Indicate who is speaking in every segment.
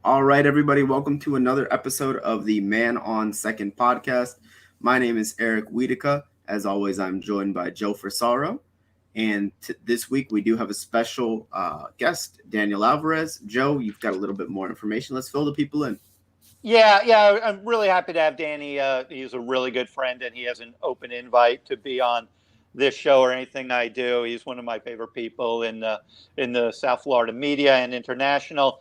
Speaker 1: All right, everybody, welcome to another episode of the ManOn2nd podcast. My name is Eric Wiedeke. As always, I'm joined by Joe Forsaro. And this week we do have a special guest, Daniel Alvarez. Joe, you've got a little bit more information. Let's fill the people in.
Speaker 2: Yeah, I'm really happy to have Danny. He's a really good friend, and he has an open invite to be on this show or anything I do. He's one of my favorite people in the South Florida media and international.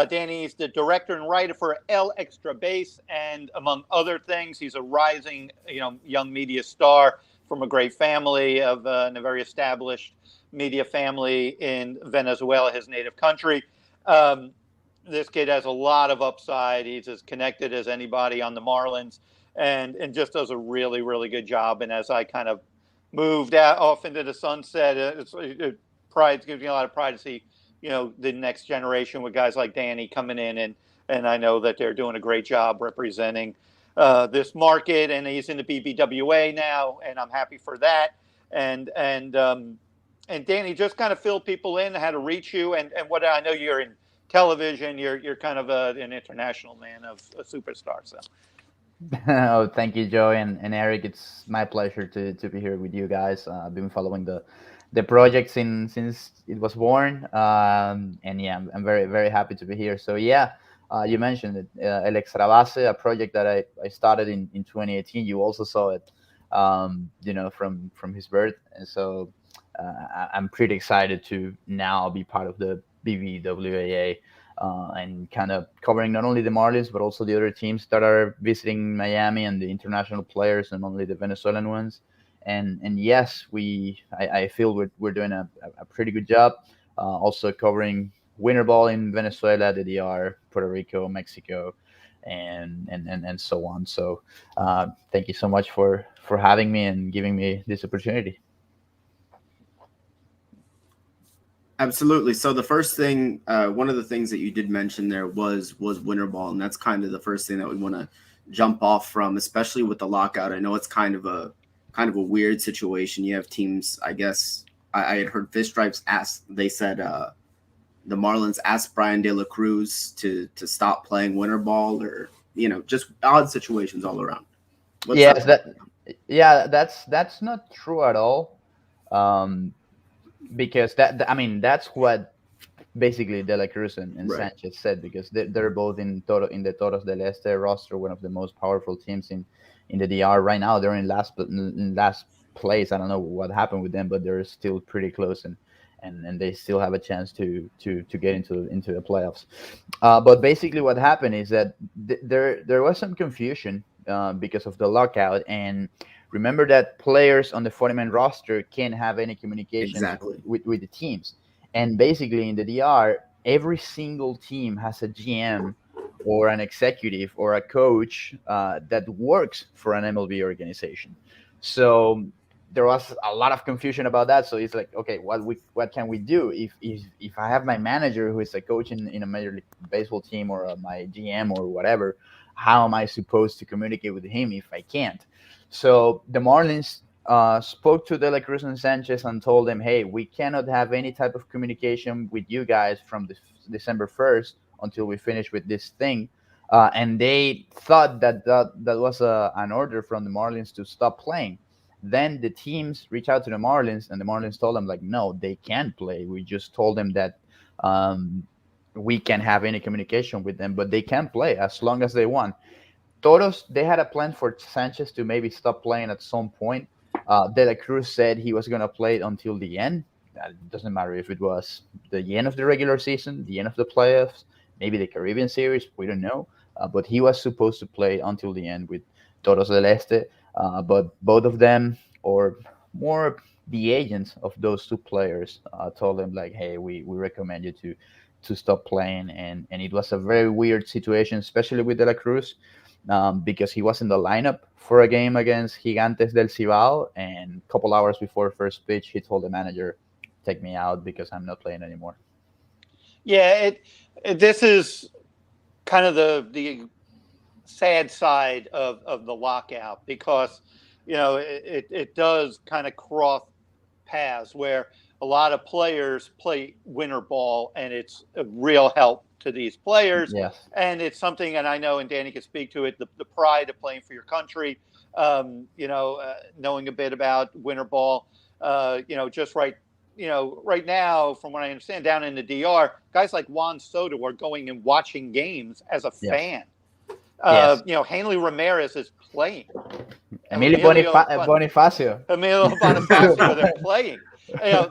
Speaker 2: Danny is the director and writer for El Extra Base, and among other things, he's a rising, young media star from a great family and a very established media family in Venezuela, his native country. Um, this kid has a lot of upside. He's as connected as anybody on the Marlins, and just does a really really good job. And as I kind of moved out off into the sunset, it gives me a lot of pride to see the next generation with guys like Danny coming in, and I know that they're doing a great job representing this market. And he's in the BBWA now, and I'm happy for that. And Danny, just kind of fill people in how to reach you, and what I know you're in television. You're kind of an international man of a superstar. So
Speaker 3: Oh, thank you, Joe and Eric. It's my pleasure to be here with you guys. I've been following the project since it was born, and yeah, I'm very happy to be here. So yeah, you mentioned it, El Extra Base, a project that I started in 2018. You also saw it, from his birth, and so I'm pretty excited to now be part of the BBWAA, and kind of covering not only the Marlins but also the other teams that are visiting Miami and the international players, and only the Venezuelan ones. And yes, I feel we're doing a pretty good job. Also covering winter ball in Venezuela, the DR, Puerto Rico, Mexico, and so on. So thank you so much for having me and giving me this opportunity.
Speaker 1: Absolutely. So the first thing, one of the things that you did mention there was winter ball, and that's kind of the first thing that we want to jump off from, especially with the lockout. I know it's kind of a weird situation. You have teams. I guess I had heard Fish Stripes asked. They said the Marlins asked Brian De La Cruz to stop playing winter ball, or just odd situations all around. What's up?
Speaker 3: Yes, yeah, that's not true at all. Um, because I mean that's what basically De La Cruz and
Speaker 1: Right.
Speaker 3: Sanchez said, because they're both in the Toros del Este roster, one of the most powerful teams in the DR right now. They're in last place. I don't know what happened with them, but they're still pretty close, and they still have a chance to get into the playoffs. But basically, what happened is that there was some confusion because of the lockout. And remember that players on the 40-man roster can't have any communications
Speaker 1: Exactly.
Speaker 3: with the teams. And basically, in the DR, every single team has a GM or an executive or a coach that works for an MLB organization. So there was a lot of confusion about that. So it's like, okay, what can we do if I have my manager who is a coach in a major league baseball team, or my GM or whatever? How am I supposed to communicate with him if I can't? So the Marlins spoke to De La Cruz and Sanchez and told them, hey, we cannot have any type of communication with you guys from December 1st until we finish with this thing. And they thought that was an order from the Marlins to stop playing. Then the teams reached out to the Marlins, and the Marlins told them, like, no, they can't play. We just told them that um, we can't have any communication with them, but they can play as long as they want. Toros, they had a plan for Sanchez to maybe stop playing at some point. De La Cruz said he was going to play until the end. It doesn't matter if it was the end of the regular season, the end of the playoffs, maybe the Caribbean Series. We don't know. But he was supposed to play until the end with Toros del Este. But both of them, or more the agents of those two players, told him, like, hey, we recommend you to stop playing. And it was a very weird situation, especially with De La Cruz, because he was in the lineup for a game against Gigantes del Cibao, and a couple hours before first pitch, he told the manager, "Take me out because I'm not playing anymore."
Speaker 2: yeah, this is kind of the sad side of the lockout, because it does kind of cross paths where a lot of players play winter ball, and it's a real help to these players.
Speaker 3: Yes.
Speaker 2: And it's something, and I know, and Danny can speak to it, the pride of playing for your country, knowing a bit about winter ball, just right now, from what I understand, down in the DR, guys like Juan Soto are going and watching games as a
Speaker 3: Yes.
Speaker 2: fan.
Speaker 3: Yes.
Speaker 2: Hanley Ramirez is playing.
Speaker 3: Bonifacio.
Speaker 2: Emilio Bonifacio, they're playing.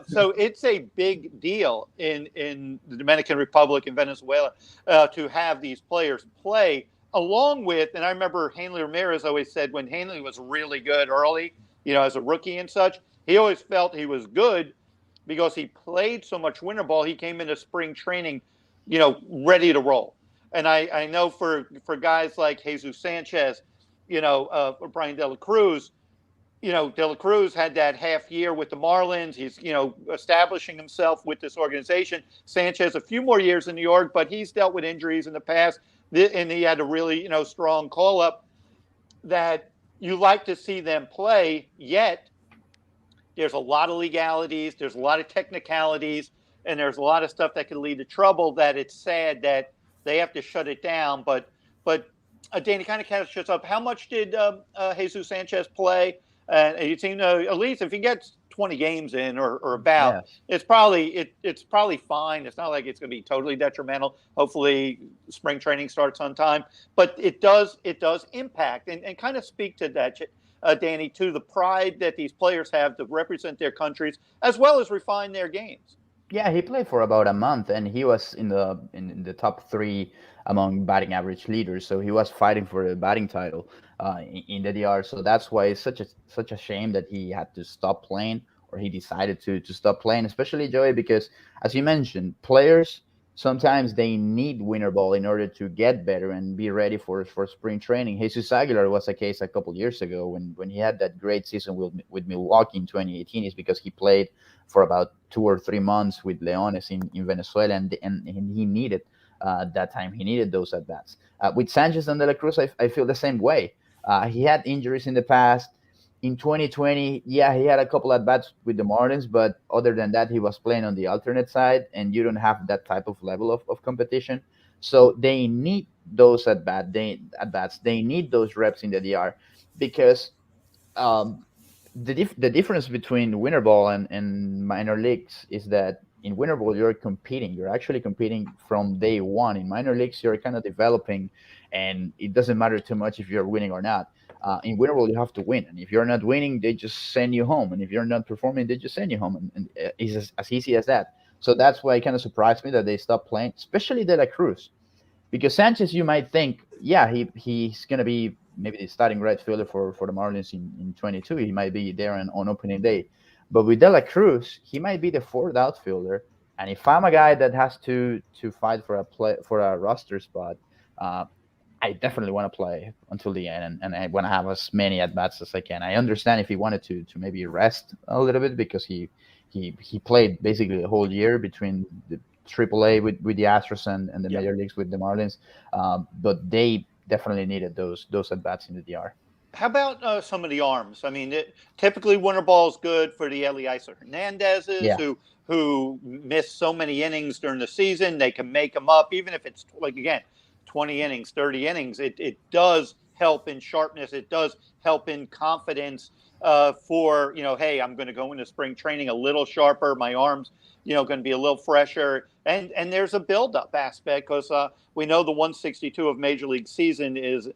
Speaker 2: So it's a big deal in the Dominican Republic and Venezuela to have these players play along with, and I remember Hanley Ramirez always said when Hanley was really good early, as a rookie and such, he always felt he was good because he played so much winter ball. He came into spring training, ready to roll. And I know for guys like Jesus Sanchez, Brian De La Cruz, De La Cruz had that half year with the Marlins. He's, establishing himself with this organization. Sanchez, a few more years in New York, but he's dealt with injuries in the past. And he had a really, strong call up that you like to see them play, yet there's a lot of legalities, there's a lot of technicalities, and there's a lot of stuff that can lead to trouble that it's sad that they have to shut it down. But Danny, kind of catch us up. How much did Jesus Sanchez play? And you seem to, at least if he gets 20 games in or about,
Speaker 3: Yes.
Speaker 2: it's probably fine. It's not like it's going to be totally detrimental. Hopefully spring training starts on time, but it does impact and kind of speak to that, Danny, to the pride that these players have to represent their countries as well as refine their games.
Speaker 3: Yeah, he played for about a month, and he was in the top 3 among batting average leaders. So he was fighting for the batting title in the DR. So that's why it's such a shame that he had to stop playing, or he decided to stop playing. Especially Joey, because as you mentioned, players sometimes they need winter ball in order to get better and be ready for spring training. Jesus Aguilar was a case a couple years ago when he had that great season with Milwaukee in 2018. Is because he played for about 2 or 3 months with Leones in Venezuela, and he needed that time. He needed those at bats. With Sanchez and De La Cruz, I feel the same way. He had injuries in the past. In 2020, yeah, he had a couple at bats with the Marlins, but other than that, he was playing on the alternate side, and you don't have that type of level of competition. So they need those at bats. They need those reps in the DR, because the difference between winter ball and minor leagues is that in winter ball you're actually competing from day one. In minor leagues you're kind of developing, and it doesn't matter too much if you're winning or not. In winter ball you have to win, and if you're not winning they just send you home, and if you're not performing they just send you home, and it's as easy as that. So that's why it kind of surprised me that they stopped playing, especially De La Cruz, because Sanchez, you might think, yeah, he's going to be maybe the starting right fielder for the Marlins in 22. He might be there on opening day. But with De La Cruz, he might be the 4th outfielder. And if I'm a guy that has to fight for a roster spot, I definitely want to play until the end, and I want to have as many at bats as I can. I understand if he wanted to maybe rest a little bit, because he played basically the whole year between the AAA with the Astros and the major leagues with the Marlins, but they definitely needed those at bats in the DR.
Speaker 2: How about some of the arms? I mean, typically winter ball is good for the Eliezer Hernandezes, who miss so many innings during the season. They can make them up, even if it's 20 innings, 30 innings. It does help in sharpness. It does help in confidence for, hey, I'm going to go into spring training a little sharper. My arms, going to be a little fresher. And there's a build-up aspect, because we know the 162 of Major League season is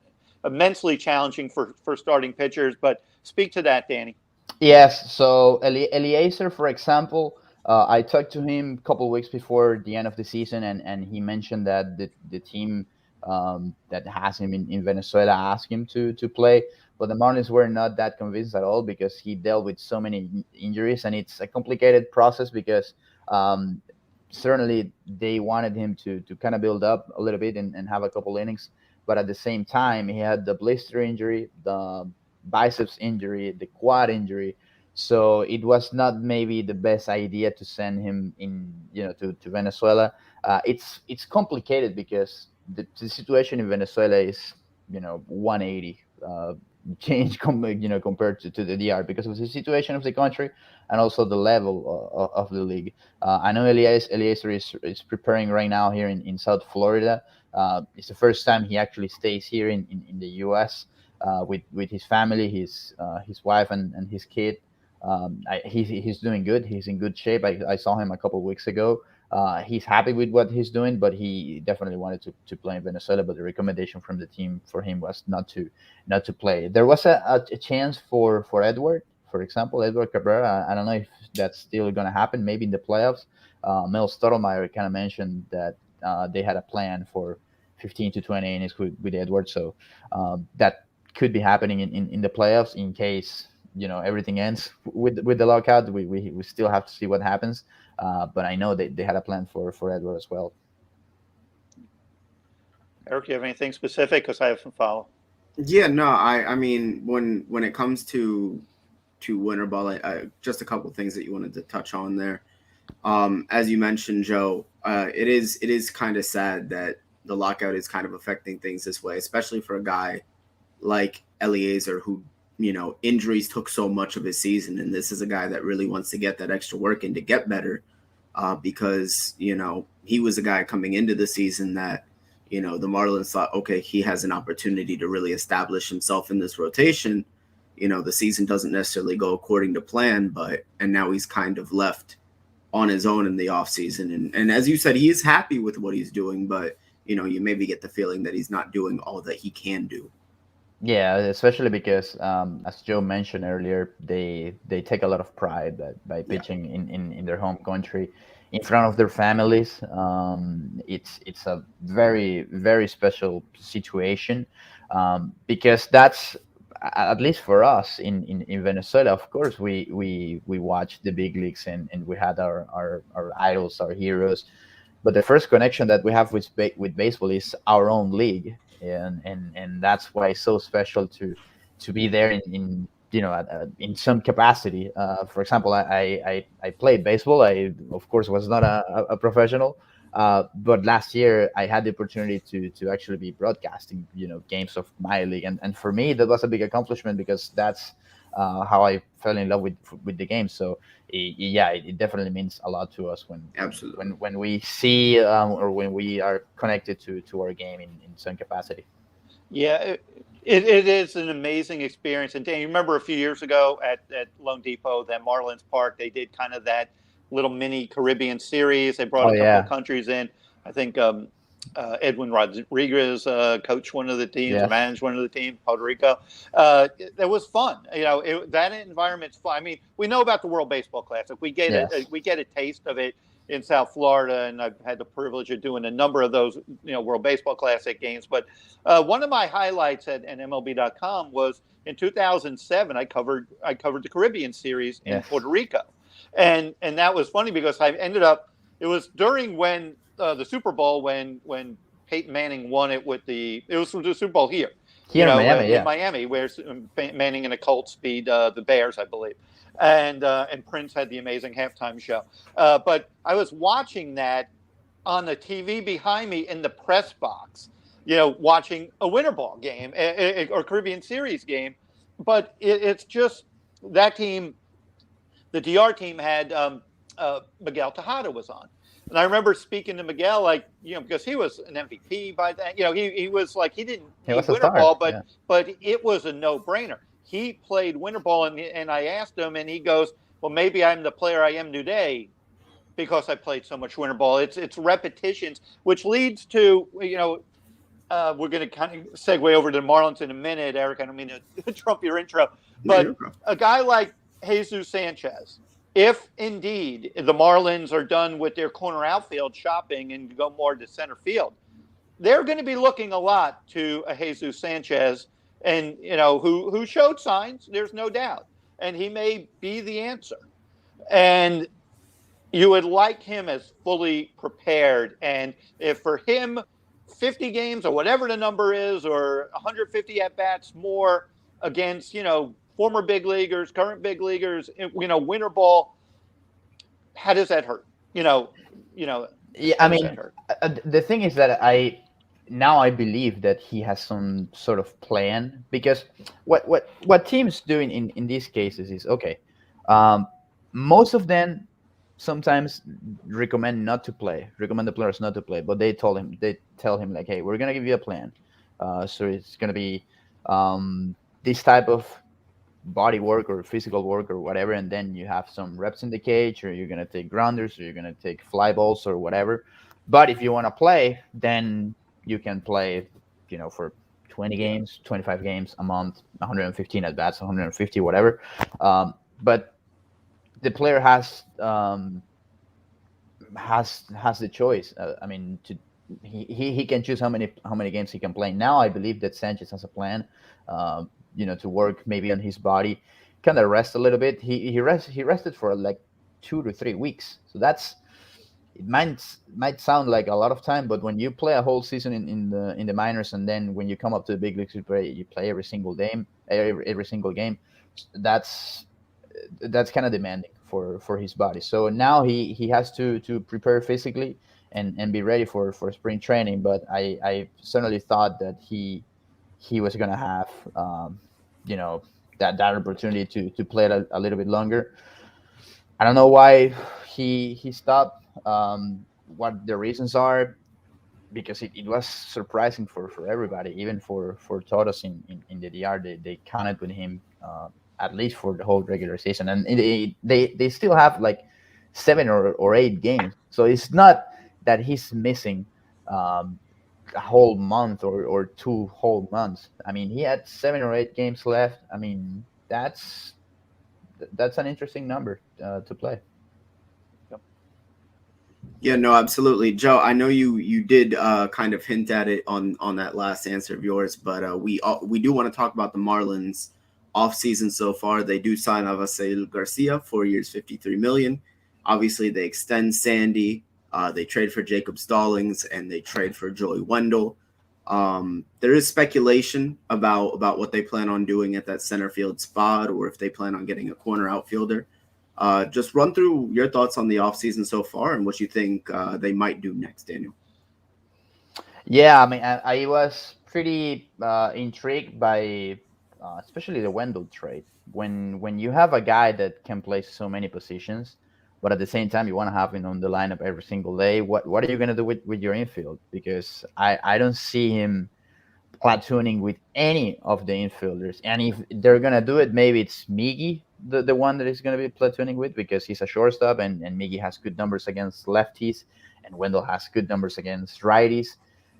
Speaker 2: immensely challenging for starting pitchers. But speak to that, Danny.
Speaker 3: Yes. So Eliezer, for example, I talked to him a couple of weeks before the end of the season, and he mentioned that the team that has him in Venezuela asked him to play, but the Marlins were not that convinced at all, because he dealt with so many injuries, and it's a complicated process, because certainly they wanted him to kind of build up a little bit and have a couple innings, but at the same time he had the blister injury, the biceps injury, the quad injury. So it was not maybe the best idea to send him in, to Venezuela. It's complicated, because the situation in Venezuela is 180. change compared to the DR because of the situation of the country and also the level of the league. I know Eliezer is preparing right now here in South Florida. It's the first time he actually stays here in the US with his family, his wife and his kid. He's doing good. He's in good shape. I saw him a couple of weeks ago. He's happy with what he's doing, but he definitely wanted to play in Venezuela. But the recommendation from the team for him was not to play. There was a chance for Edward, for example, Edward Cabrera. I don't know if that's still going to happen. Maybe in the playoffs. Mel Stottlemyre kind of mentioned that they had a plan for 15 to 20 innings with Edward, so that could be happening in the playoffs in case everything ends with the lockout. We still have to see what happens, but I know they had a plan for Edward as well.
Speaker 2: Eric, do you have anything specific? Because I have some follow.
Speaker 1: Yeah, no, I mean when it comes to winter ball, just a couple of things that you wanted to touch on there. As you mentioned, Joe, it is kind of sad that the lockout is kind of affecting things this way, especially for a guy like Eliezer who, injuries took so much of his season. And this is a guy that really wants to get that extra work in to get better because, he was a guy coming into the season that, the Marlins thought, okay, he has an opportunity to really establish himself in this rotation. The season doesn't necessarily go according to plan, and now he's kind of left on his own in the offseason. And as you said, he is happy with what he's doing, but, you maybe get the feeling that he's not doing all that he can do.
Speaker 3: Yeah, especially because, as Joe mentioned earlier, they take a lot of pride by pitching in their home country, in front of their families. It's a very, very special situation because that's, at least for us in Venezuela. Of course, we watch the big leagues and we had our idols, our heroes. But the first connection that we have with baseball is our own league, and that's why it's so special to be there in some capacity. For example, I played baseball. I of course was not a professional, but last year I had the opportunity to actually be broadcasting games of my league, and for me that was a big accomplishment because that's how I fell in love with the game. So it definitely means a lot to us
Speaker 1: Absolutely.
Speaker 3: when we see or when we are connected to our game in some capacity.
Speaker 2: Yeah, it is an amazing experience. And Dan, you remember a few years ago at Lone Depot, that Marlins Park, they did kind of that little mini Caribbean series. They brought a couple of countries in. I think Edwin Rodriguez coached one of the teams, or managed one of the teams, Puerto Rico. It was fun. That environment's fun. I mean, we know about the World Baseball Classic. We get a taste of it in South Florida, and I've had the privilege of doing a number of those, World Baseball Classic games. But one of my highlights at MLB.com was in 2007. I covered the Caribbean Series in Puerto Rico, and that was funny because I ended up. It was during when the Super Bowl when Peyton Manning won it with it was the Super Bowl here
Speaker 3: in Miami,
Speaker 2: in Miami, where Manning and the Colts beat the Bears, I believe. And Prince had the amazing halftime show. But I was watching that on the TV behind me in the press box, watching a winter ball game or Caribbean Series game. But it's just that team, the DR team had Miguel Tejada was on. And I remember speaking to Miguel, because he was an MVP by then. He was like, he didn't need winter ball, but it was a no-brainer. He played winter ball, and I asked him, and he goes, well, maybe I'm the player I am today because I played so much winter ball. It's repetitions, which leads to, we're going to kind of segue over to the Marlins in a minute, Eric. I don't mean to trump your intro, but a guy like Jesus Sanchez, if indeed the Marlins are done with their corner outfield shopping and go more to center field, they're going to be looking a lot to a Jesus Sanchez, and who showed signs, there's no doubt, and he may be the answer. And you would like him as fully prepared, and if for him 50 games or whatever the number is, or 150 at bats more against former big leaguers, current big leaguers, winter ball, how does that hurt?
Speaker 3: Yeah, I mean, the thing is that now I believe that he has some sort of plan, because what teams do in these cases is okay. Um, Most of them sometimes recommend the players not to play, but they tell him like, hey, we're gonna give you a plan. So it's gonna be this type of body work or physical work or whatever, and then you have some reps in the cage, or you're gonna take grounders, or you're gonna take fly balls or whatever. But if you want to play, then you can play, for 20 games, 25 games a month, 115 at bats, 150, whatever. But the player has the choice. I mean, he can choose how many games he can play. Now I believe that Sanchez has a plan, to work maybe on his body, kind of rest a little bit. He rested for like 2 to 3 weeks, so that's it might sound like a lot of time, but when you play a whole season in the minors, and then when you come up to the big leagues, you play every single game. That's that's kind of demanding for his body. So now he has to prepare physically and be ready for spring training. But I certainly thought that he was gonna have you know that opportunity to play it a little bit longer. I don't know why he stopped. What the reasons are, because it was surprising for everybody, even for Toros in the DR. They counted with him at least for the whole regular season, and they still have like 7 or 8 games. So it's not that he's missing um, a whole month or 2 whole months. I mean, he had 7 or 8 games left. I mean, that's an interesting number to play.
Speaker 1: Yeah, no, absolutely, Joe. I know you did kind of hint at it on that last answer of yours, but we do want to talk about the Marlins off season so far. They do sign Alvarez Garcia, 4 years, 53 million. Obviously, they extend Sandy. They trade for Jacob Stallings, and they trade for Joey Wendell. There is speculation about what they plan on doing at that center field spot, or if they plan on getting a corner outfielder. Just run through your thoughts on the offseason so far and what you think they might do next, Daniel.
Speaker 3: Yeah, I mean, I was pretty intrigued by especially the Wendell trade. When you have a guy that can play so many positions, but at the same time you want to have him on the lineup every single day, what are you going to do with your infield? Because I don't see him platooning with any of the infielders. And if they're gonna do it, maybe it's Miggy, the one that is gonna be platooning with, because he's a shortstop, and Miggy has good numbers against lefties, and Wendell has good numbers against righties.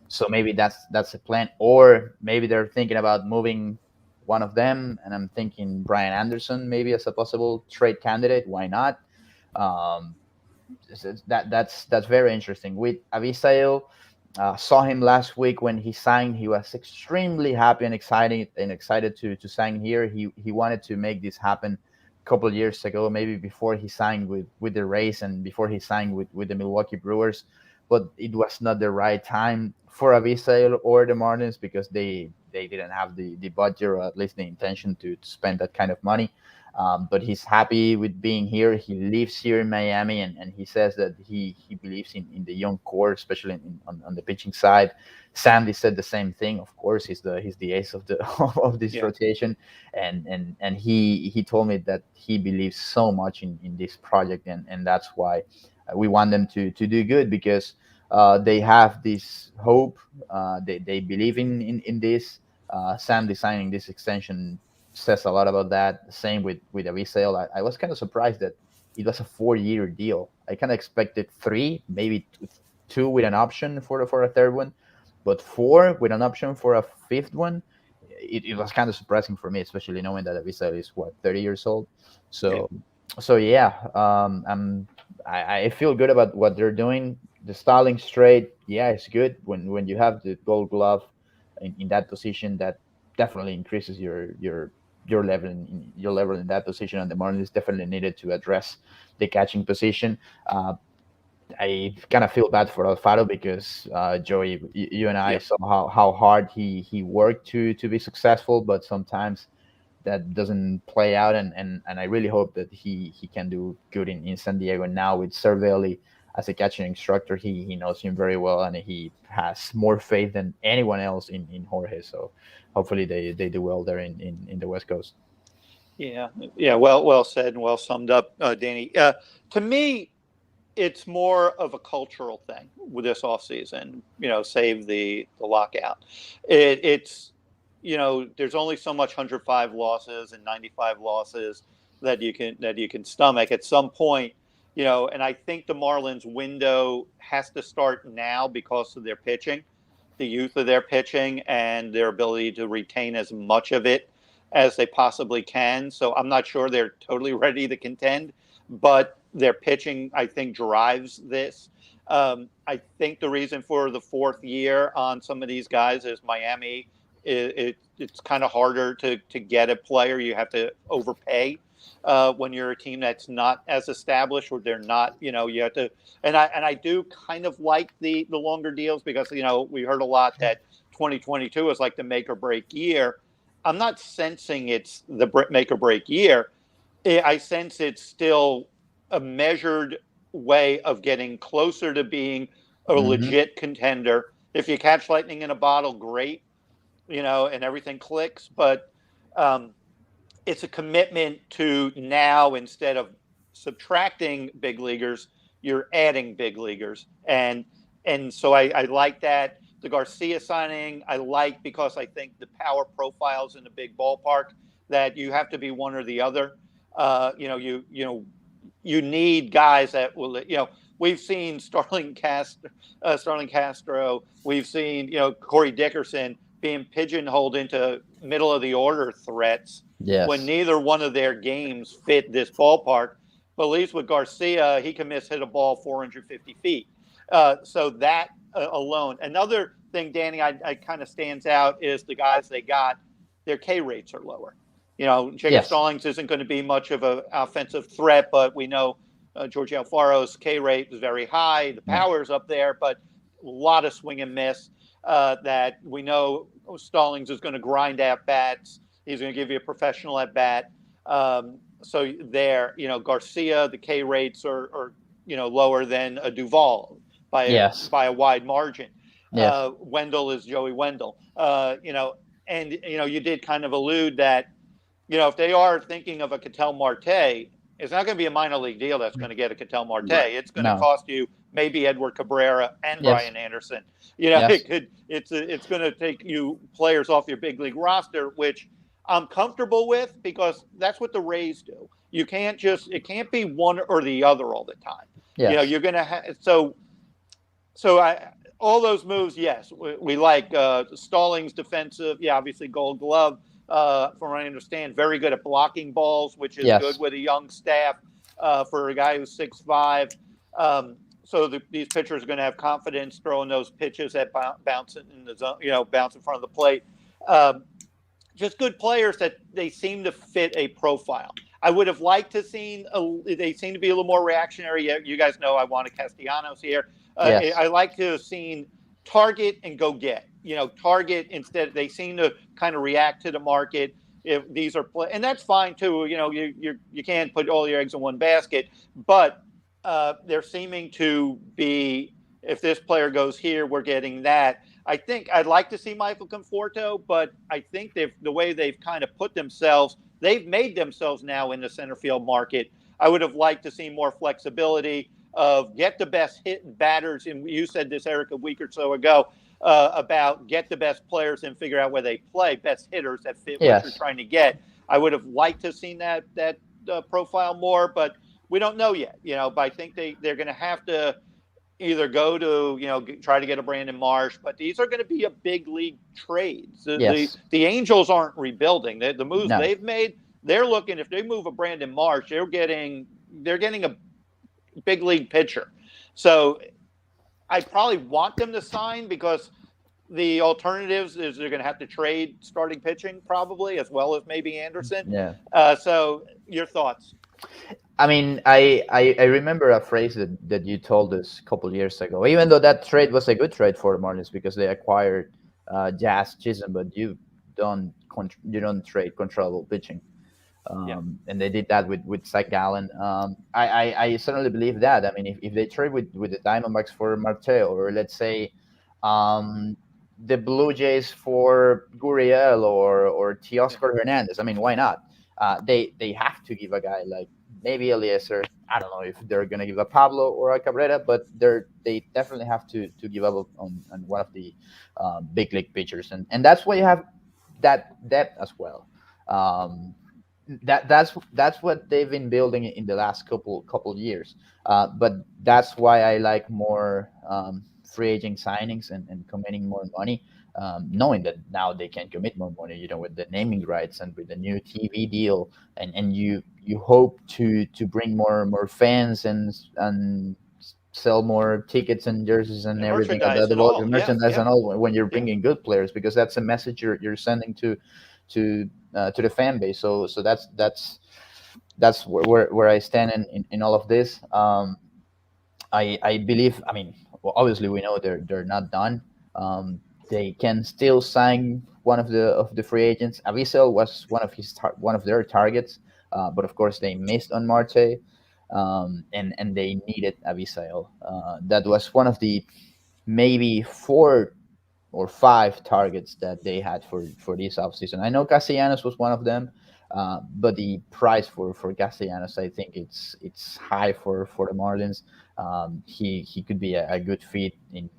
Speaker 3: So maybe that's a plan. Or maybe they're thinking about moving one of them, and I'm thinking Brian Anderson maybe as a possible trade candidate. Why not? Um, that's very interesting. With Avisail, saw him last week when he signed. He was extremely happy and excited to sign here. He wanted to make this happen a couple years ago, maybe before he signed with the Rays and before he signed with the Milwaukee Brewers. But it was not the right time for Avisail or the Marlins, because they didn't have the budget, or at least the intention to spend that kind of money. But he's happy with being here. He lives here in Miami, and he says that he believes in the young core, especially on the pitching side. Sandy said the same thing. Of course, he's the ace of the of this rotation, and he told me that he believes so much in this project, and that's why we want them to do good, because they have this hope. They believe in this. Sam designing this extension says a lot about that. Same with Avisail. I was kind of surprised that it was a 4-year deal. I kind of expected 3, maybe two with an option for a third one, but 4 with an option for a fifth one. It was kind of surprising for me, especially knowing that Avisail is 30 years old. So yeah, I feel good about what they're doing. The Starling straight, yeah, it's good when you have the Gold Glove in that position. That definitely increases your level in that position, and the Marlins definitely needed to address the catching position. I kind of feel bad for Alfaro, because Joey, you and I saw how hard he worked to be successful, but sometimes that doesn't play out, and I really hope that he can do good in San Diego now with Cervelli as a catching instructor, he knows him very well, and he has more faith than anyone else in Jorge. So hopefully they do well there in the West Coast.
Speaker 2: Yeah, yeah. Well said and well summed up, Danny. To me, it's more of a cultural thing with this offseason. Save the lockout. It's there's only so much 105 losses and 95 losses that you can stomach at some point. And I think the Marlins window has to start now because of their pitching, the youth of their pitching, and their ability to retain as much of it as they possibly can. So I'm not sure they're totally ready to contend, but their pitching, I think, drives this. I think the reason for the fourth year on some of these guys is Miami. It's kind of harder to get a player. You have to overpay when you're a team that's not as established, or they're not. You have to. And I do kind of like the longer deals, because we heard a lot that 2022 is like the make or break year. I'm not sensing it's the make or break year. I sense it's still a measured way of getting closer to being a legit contender. If you catch lightning in a bottle, great, and everything clicks. But it's a commitment to now, instead of subtracting big leaguers, you're adding big leaguers. And so I like that. The Garcia signing, I like, because I think the power profiles in the big ballpark, that you have to be one or the other. You need guys that will, we've seen Starling Castro, we've seen, Corey Dickerson being pigeonholed into middle of the order threats when neither one of their games fit this ballpark. But at least with Garcia, he can hit a ball 450 feet. So that alone. Another thing, Danny, I kind of stands out is the guys they got, their K rates are lower. Jacob Stallings isn't going to be much of an offensive threat, but we know George Alfaro's K rate is very high. The power's up there, but a lot of swing and miss that we know Stallings is going to grind at bats. He's going to give you a professional at bat. So there, Garcia, the K rates are lower than a Duvall by a wide margin. Wendell is Joey Wendell. You did kind of allude that, if they are thinking of a Ketel Marte, it's not going to be a minor league deal that's going to get a Ketel Marte. Right. It's going to cost you maybe Edward Cabrera and Brian Anderson. It's going to take you players off your big league roster, which I'm comfortable with, because that's what the Rays do. It can't be one or the other all the time. You're going to have all those moves. Yes, we like Stallings defensive. Yeah, obviously Gold Glove. From what I understand, very good at blocking balls, which is good with a young staff for a guy who's 6'5". So these pitchers are going to have confidence throwing those pitches that bounce in the zone, bounce in front of the plate. Just good players that they seem to fit a profile. I would have liked to seen. They seem to be a little more reactionary. You guys know I wanted Castellanos here. I like to have seen target and go get. Target instead. They seem to kind of react to the market. If these are and that's fine too. You can't put all your eggs in one basket, but they're seeming to be. If this player goes here, we're getting that. I think I'd like to see Michael Conforto, but I think the way they've kind of put themselves, they've made themselves now in the center field market. I would have liked to see more flexibility of get the best hit batters. And you said this, Eric, a week or so ago. About get the best players and figure out where they play, best hitters that fit what you're trying to get. I would have liked to have seen that profile more, but we don't know yet. But I think they're going to have to either go to try to get a Brandon Marsh, but these are going to be a big league trades. The Angels aren't rebuilding. The moves they've made, they're looking. If they move a Brandon Marsh, they're getting a big league pitcher. So I probably want them to sign, because the alternatives is they're going to have to trade starting pitching probably, as well as maybe Anderson. So your thoughts?
Speaker 3: I mean, I remember a phrase that you told us a couple of years ago, even though that trade was a good trade for the Marlins because they acquired Jazz Chisholm, but you don't trade controllable pitching.
Speaker 2: Yeah.
Speaker 3: And they did that with Zach Gallen. I certainly believe that. I mean, if they trade with the Diamondbacks for Marte, or let's say um, the Blue Jays for Gurriel or
Speaker 2: Yeah.
Speaker 3: Teoscar Hernandez, I mean, why not? They have to give a guy like maybe Eliezer. I don't know if they're gonna give a Pablo or a Cabrera, but they definitely have to give up on one of the big league pitchers, and that's why you have that depth as well. Um, that's what they've been building in the last couple years. But that's why I like more free agent signings and committing more money, knowing that now they can commit more money. With the naming rights and with the new TV deal, and you hope to bring more fans and sell more tickets and jerseys and
Speaker 2: And
Speaker 3: everything at
Speaker 2: merchandise
Speaker 3: the
Speaker 2: and
Speaker 3: volume
Speaker 2: all. Yeah.
Speaker 3: merchandise
Speaker 2: Yeah.
Speaker 3: and all when you're
Speaker 2: Yeah.
Speaker 3: bringing good players, because that's a message you're sending to the fan base. So that's where I stand in all of this. I believe. I mean, well, obviously we know they're not done. They can still sign one of the free agents. Avisel was one of their targets, but of course they missed on Marte, and they needed Avisel. That was one of the maybe 4 or 5 targets that they had for this offseason. I know Castellanos was one of them, but the price for Castellanos, I think it's high for the Marlins. He could be a good fit in,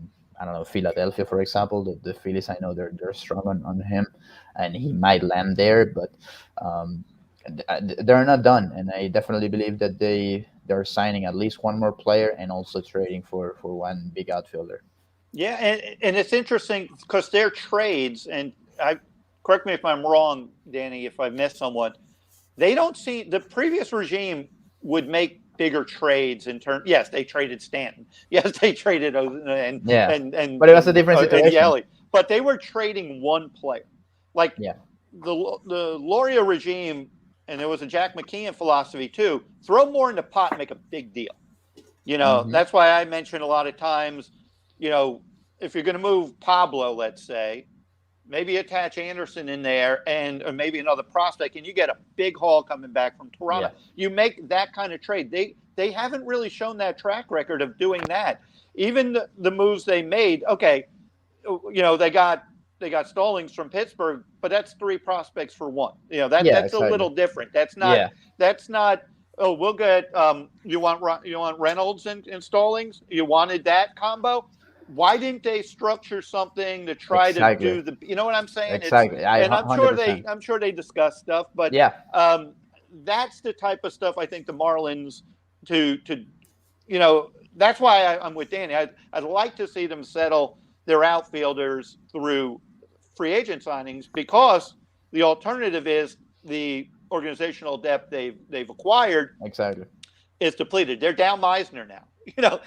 Speaker 3: I don't know, Philadelphia, for example. The Phillies, I know they're strong on him, and he might land there, but um, they're not done, and I definitely believe that they're signing at least one more player and also trading for one big outfielder.
Speaker 2: Yeah, and it's interesting because their trades, and I correct me if I'm wrong, Danny, if I missed someone. They don't see the previous regime would make bigger trades in turn. Yes, they traded Stanton. Yes, they traded and
Speaker 3: Yeah,
Speaker 2: and and
Speaker 3: but it was a different
Speaker 2: and
Speaker 3: situation.
Speaker 2: Yelly, but they were trading one player. Like
Speaker 3: Yeah,
Speaker 2: the Loria regime, and there was a Jack McKeon philosophy too. Throw more in the pot, make a big deal.
Speaker 3: hmm,
Speaker 2: That's why I mention a lot of times, you know, if you're going to move Pablo, let's say, maybe attach Anderson in there and or maybe another prospect, and you get a big haul coming back from Toronto.
Speaker 3: yeah,
Speaker 2: You make that kind of trade. They haven't really shown that track record of doing that. Even the moves they made, okay, they got Stallings from Pittsburgh, but that's 3 prospects for one.
Speaker 3: yeah,
Speaker 2: That's a
Speaker 3: exactly.
Speaker 2: little different.
Speaker 3: Yeah,
Speaker 2: That's not. Oh, we'll get. You want Reynolds and Stallings. You wanted that combo. Why didn't they structure something to try to
Speaker 3: exactly,
Speaker 2: do the? You know what I'm saying?
Speaker 3: exactly. I
Speaker 2: And
Speaker 3: 100%.
Speaker 2: I'm sure they discuss stuff, but
Speaker 3: Yeah,
Speaker 2: um, that's the type of stuff I think the Marlins to you know, that's why I'm with Danny. I'd like to see them settle their outfielders through free agent signings because the alternative is the organizational depth they've acquired
Speaker 3: exactly.
Speaker 2: is depleted. They're down Meisner now.
Speaker 1: Yeah.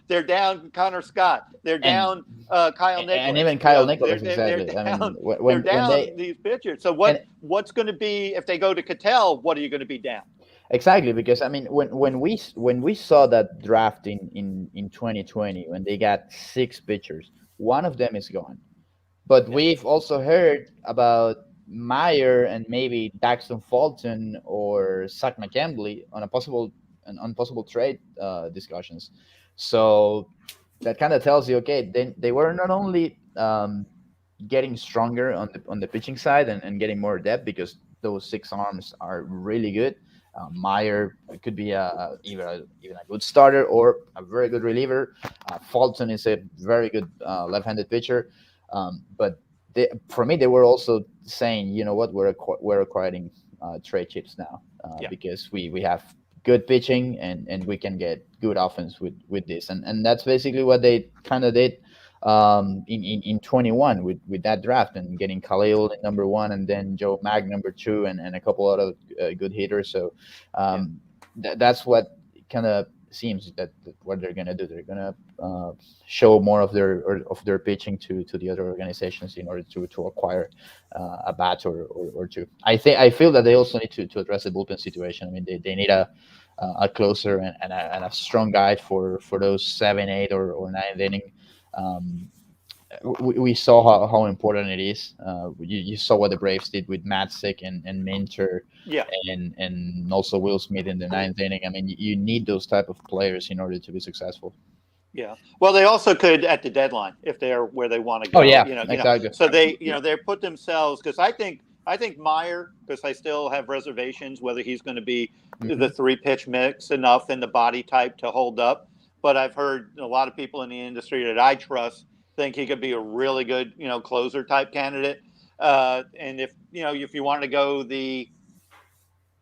Speaker 2: They're down Connor Scott. They're
Speaker 3: And
Speaker 2: down Kyle
Speaker 3: and
Speaker 2: Nicholas.
Speaker 3: even Kyle
Speaker 2: They're,
Speaker 3: Nicholas,
Speaker 2: they're
Speaker 3: exactly. I
Speaker 2: down
Speaker 3: mean,
Speaker 2: they're
Speaker 3: when
Speaker 2: down
Speaker 3: they
Speaker 2: these pitchers. So
Speaker 3: and
Speaker 2: what's going to be if they go to Cattell? What are you going to be down?
Speaker 3: exactly, because I mean, when we saw that draft in 2020, when they got 6 pitchers, one of them is gone. But
Speaker 2: Yeah.
Speaker 3: we've also heard about Meyer and maybe Daxton Fulton or Zach McCambley on possible trade discussions. So that kind of tells you, okay, they were not only getting stronger on the pitching side and getting more depth, because those 6 arms are really good. Meyer could be even a good starter or a very good reliever. Fulton is a very good left-handed pitcher. But for me, they were also saying, you know what, we're acquiring trade chips now,
Speaker 2: Yeah.
Speaker 3: because we have good pitching and we can get good offense with this, and that's basically what they kind of did in 21 with that draft, and getting Khalil in number 1, and then Joe Mag number 2, and a couple other good hitters. So
Speaker 2: Yeah.
Speaker 3: that's what kind of seems that what they're gonna do. They're gonna show more of their pitching to the other organizations in order to acquire a bat or two. I feel that they also need to address the bullpen situation. I mean, they need a closer and a strong guy for those 7, 8, or 9th inning. Um, we saw how important it is. You saw what the Braves did with Matzik and Minter,
Speaker 2: Yeah.
Speaker 3: and also Will Smith in the ninth inning. I mean, you need those type of players in order to be successful.
Speaker 2: Yeah. Well, they also could at the deadline if they're where they want to go.
Speaker 3: Oh yeah,
Speaker 2: You know.
Speaker 3: exactly.
Speaker 2: So they, they put themselves, because I think Meyer, because I still have reservations whether he's going to be the 3-pitch mix enough in the body type to hold up. But I've heard a lot of people in the industry that I trust think he could be a really good, closer type candidate. And if you want to go the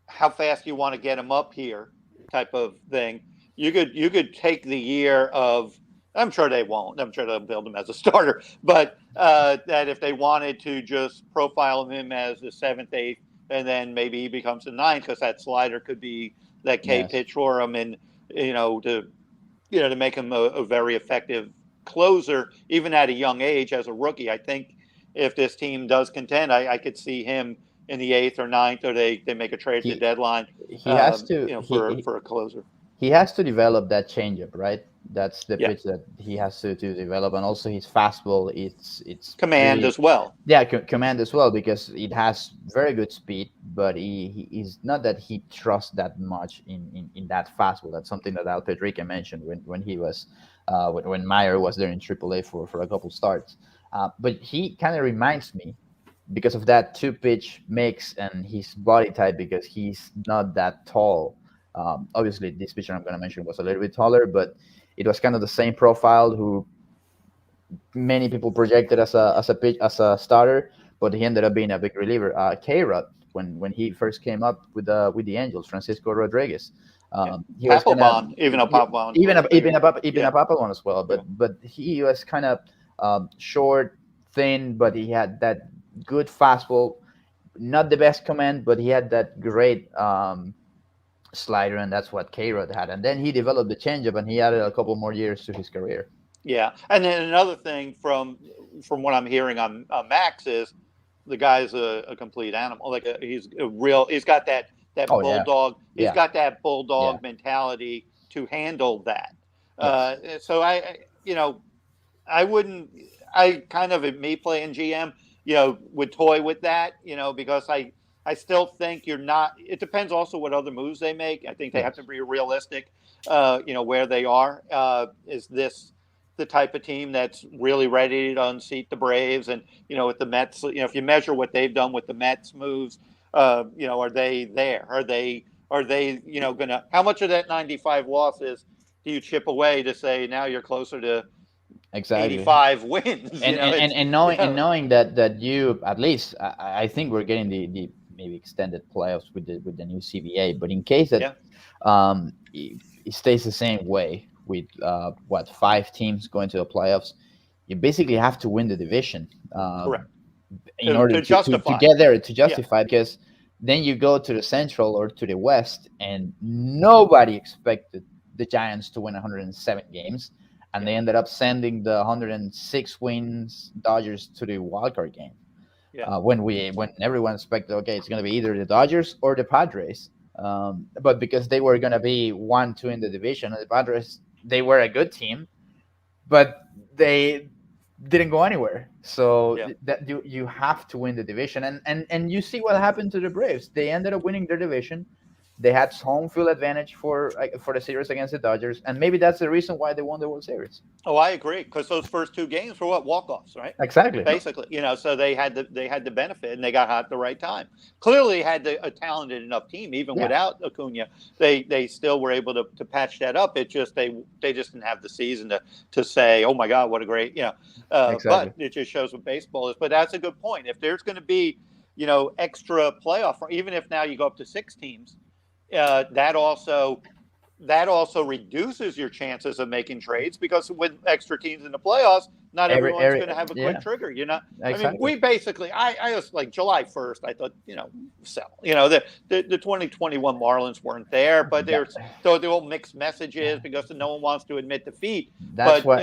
Speaker 2: how fast you want to get him up here type of thing, you could take the year of. I'm sure they won't. I'm sure they'll build him as a starter, but that if they wanted to just profile him as the seventh, eighth, and then maybe he becomes the ninth, because that slider could be that K
Speaker 3: Yes.
Speaker 2: pitch for him, and to make him a very effective closer, even at a young age as a rookie. I think if this team does contend, I could see him in the eighth or ninth, or they make a trade at the
Speaker 3: He
Speaker 2: deadline,
Speaker 3: he has to
Speaker 2: for a closer.
Speaker 3: he has to develop that changeup, right? That's the
Speaker 2: Yeah.
Speaker 3: pitch that he has to develop, and also his fastball. It's
Speaker 2: Command
Speaker 3: really,
Speaker 2: as well.
Speaker 3: yeah, command as well, because it has very good speed, but he is not that he trusts that much in that fastball. That's something that Al Pedrique mentioned when he was when Meyer was there in AAA for a couple starts. But he kind of reminds me, because of that 2-pitch mix and his body type, because he's not that tall. Obviously, this pitcher I'm going to mention was a little bit taller, but it was kind of the same profile who many people projected as a starter, but he ended up being a big reliever. K-Rod, when he first came up with the Angels, Francisco Rodriguez. He was kind of
Speaker 2: Papelbon, even a Papelbon,
Speaker 3: even a Papelbon as well, but he was kind of short, thin, but he had that good fastball, not the best command, but he had that great slider, and that's what K-Rod had. And then he developed the changeup, and he added a couple more years to his career.
Speaker 2: Yeah, and then another thing from what I'm hearing on Max is the guy's a complete animal. Like he's got that
Speaker 3: Oh, yeah.
Speaker 2: bulldog. He's
Speaker 3: Yeah.
Speaker 2: got that bulldog
Speaker 3: Yeah.
Speaker 2: mentality to handle that.
Speaker 3: Yes.
Speaker 2: So I wouldn't. I kind of, at me playing GM, would toy with that, because I still think you're not. It depends also what other moves they make. I think they have to be realistic. Where they are. Is this the type of team that's really ready to unseat the Braves? And with the Mets, if you measure what they've done with the Mets moves, are they there? Are they gonna? How much of that 95 losses do you chip away to say now you're closer to
Speaker 3: Exactly.
Speaker 2: 85 wins?
Speaker 3: And knowing that you, at least I think we're getting the maybe extended playoffs with the new CBA, but in case that it stays the same way with 5 teams going to the playoffs, you basically have to win the division
Speaker 2: Correct.
Speaker 3: in order
Speaker 2: to justify.
Speaker 3: to get there, to justify, because then you go to the Central or to the West, and nobody expected the Giants to win 107 games, and they ended up sending the 106 wins Dodgers to the wildcard game. When everyone expected, okay, it's going to be either the Dodgers or the Padres, but because they were going to be 1-2 in the division, and the Padres, they were a good team, but they didn't go anywhere. So that you have to win the division, and you see what happened to the Braves. They ended up winning their division. They had home field advantage for the series against the Dodgers, and maybe that's the reason why they won the World Series.
Speaker 2: Oh, I agree, because those first 2 games were walk-offs, right?
Speaker 3: Exactly.
Speaker 2: Basically, so they had the benefit, and they got hot at the right time. Clearly, had a talented enough team, even without Acuna. They still were able to patch that up. It just they just didn't have the season to say, oh my God, what a great
Speaker 3: Exactly.
Speaker 2: But it just shows what baseball is. But that's a good point. If there's going to be extra playoff, even if now you go up to 6 teams. That also reduces your chances of making trades, because with extra teams in the playoffs, not everyone's going to have a quick trigger.
Speaker 3: Exactly.
Speaker 2: I mean, we basically, I was like July 1st. I thought, sell. The 2021 Marlins weren't there, but they're all mixed messages because no one wants to admit defeat.
Speaker 3: That's why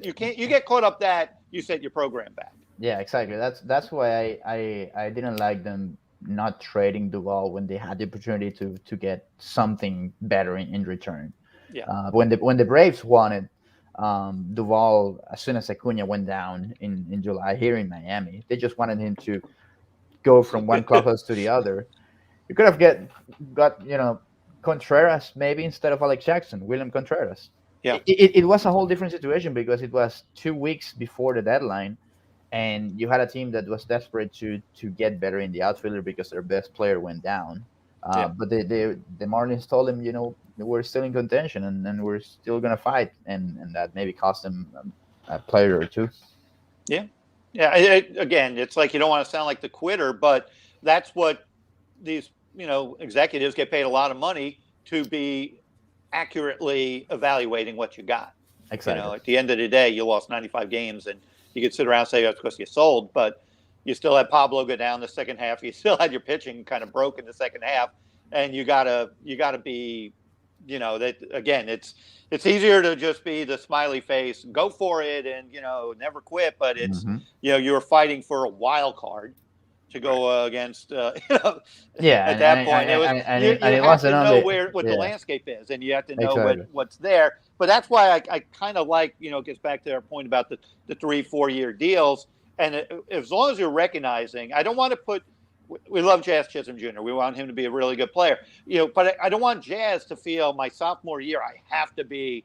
Speaker 2: you get caught up that you set your program back.
Speaker 3: Yeah, exactly. That's why I didn't like them not trading Duvall when they had the opportunity to get something better in return.
Speaker 2: Yeah.
Speaker 3: When the Braves wanted Duval, as soon as Acuna went down in July here in Miami, they just wanted him to go from one clubhouse to the other. You could have got Contreras maybe instead of Alex Jackson, William Contreras.
Speaker 2: Yeah.
Speaker 3: It was a whole different situation because it was 2 weeks before the deadline, and you had a team that was desperate to get better in the outfielder because their best player went down.
Speaker 2: Yeah.
Speaker 3: But the Marlins told him, we're still in contention and we're still gonna fight, and that maybe cost them a player or two.
Speaker 2: Yeah. Yeah. Again, it's like you don't want to sound like the quitter, but that's what these executives get paid a lot of money to be accurately evaluating what you got.
Speaker 3: Exactly.
Speaker 2: At the end of the day, you lost 95 games, and you could sit around and say that's because you sold, but you still had Pablo go down the second half. You still had your pitching kind of broke in the second half, and you gotta be, that again, it's easier to just be the smiley face, go for it, and never quit. But it's you're fighting for a wild card to go against.
Speaker 3: Yeah,
Speaker 2: at that point, you have to know what the landscape is, and you have to know what's there. But that's why I kind of like, it gets back to our point about the 3-4 year deals. And as long as you're recognizing, I don't want to put. We love Jazz Chisholm Jr. We want him to be a really good player, but I don't want Jazz to feel my sophomore year I have to be